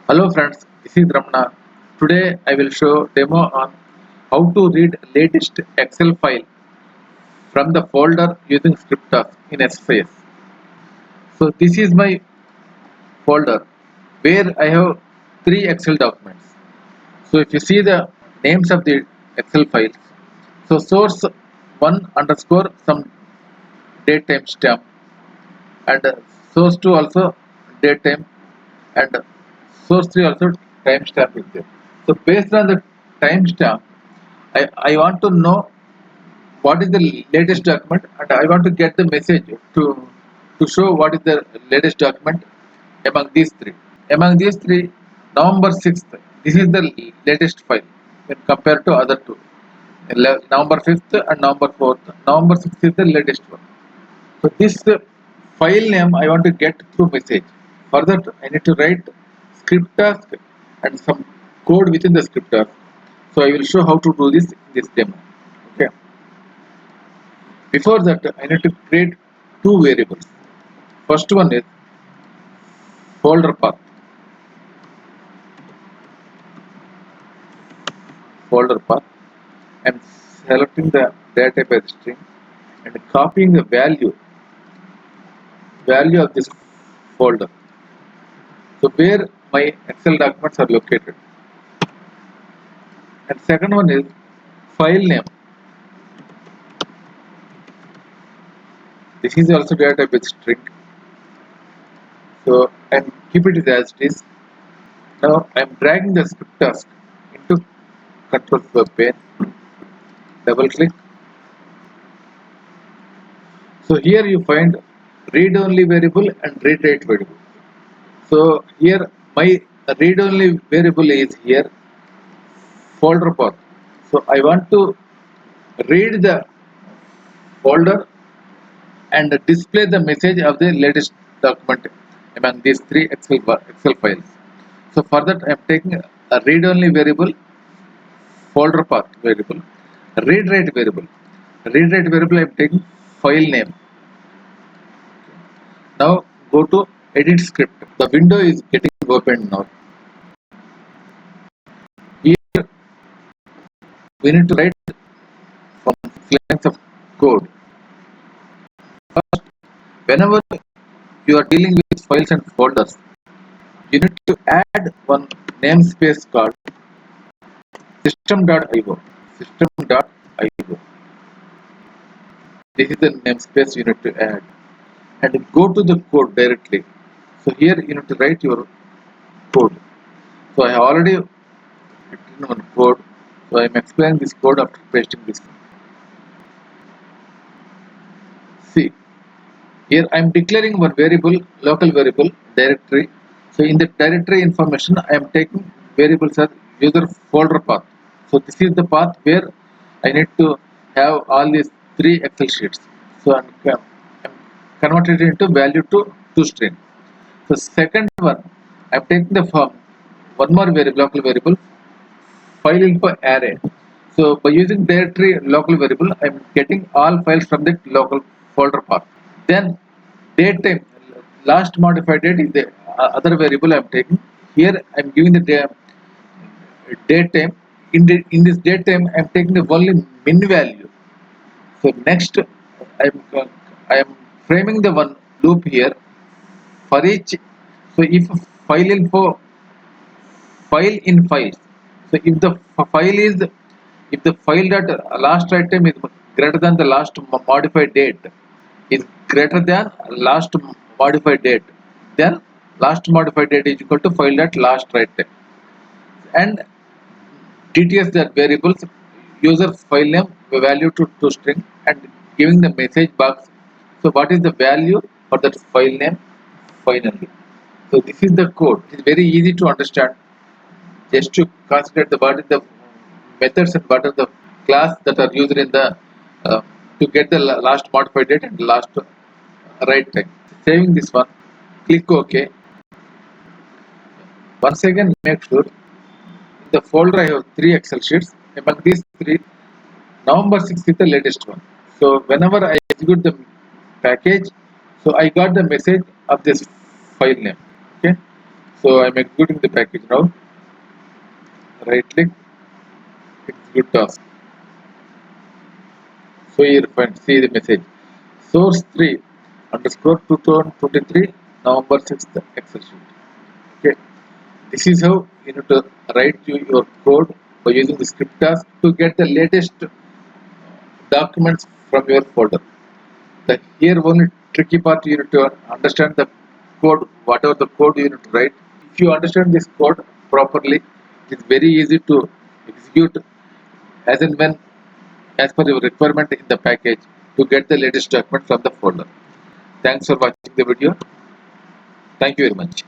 Hello friends, this is Ramana. Today I will show demo on how to read latest Excel file from the folder using scripters in SSIS. So this is my folder where I have three Excel documents. So if you see the names of the Excel files, so source 1 underscore some date timestamp and source 2 also date time and source 3 also timestamp is there. So based on the timestamp, I want to know what is the latest document and I want to get the message to show what is the latest document among these three. Among these three, November 6th, this is the latest file when compared to other two. November 5th and November 4th. November 6th is the latest one. So this file name I want to get through message. For that I need to write script task and some code within the script task. So I will show how to do this in this demo. Okay. Before that I need to create two variables. First one is folder path. Folder path. I am selecting the data type as string and copying the value of this folder. So where my Excel documents are located. And second one is file name. This is also data type with string. So and keep it as it is. Now I am dragging the script task into control web pane. Double click. So here you find read only variable and read write variable. So here my read only variable is here folder path. So I want to read the folder and display the message of the latest document among these three Excel files. So for that I am taking a read only variable, folder path variable, read write variable. Read write variable I am taking file name. Now go to edit script. The window is getting opened now. Here we need to write from lines of code. First, whenever you are dealing with files and folders, you need to add one namespace called system.io. System.io. This is the namespace you need to add and go to the code directly. So here you need to write your code. So I have already written one code. So I am explaining this code after pasting this. See, here I am declaring one variable, local variable directory. So in the directory information, I am taking variables as user folder path. So this is the path where I need to have all these three Excel sheets. So I'm converted into value to string. So second one, I'm taking the form one more variable, local variable, file info array. So by using directory local variable, I'm getting all files from the local folder path. Then date time, last modified date is the other variable I'm taking. Here I'm giving the date time. In this date time, I'm taking the only min value. So next, I am framing the one loop here for each. So if file info file in files. So if the file is if the file that last item is greater than the last modified date is greater than last modified date, then last modified date is equal to file that last write time. And DTS that variables user file name value to string and giving the message box. So what is the value for that file name finally? So this is the code. It is very easy to understand. Just to consider the what is the methods and what are the class that are used in the to get the last modified date and last write time. Saving this one, click OK. Once again, make sure in the folder I have three Excel sheets. Among these three, November 6th is the latest one. So whenever I execute the package, so I got the message of this file name. Okay. So I'm executing the package now. Right click, execute task. So here find see the message. Source 3 underscore 2023 November 6th Excel sheet. Okay. This is how you need to write your code by using the script task to get the latest documents from your folder. The here only tricky part you need to understand the code, whatever the code you need to write. If you understand this code properly, it's very easy to execute as and when as per your requirement in the package to get the latest document from the folder. Thanks for watching the video. Thank you very much.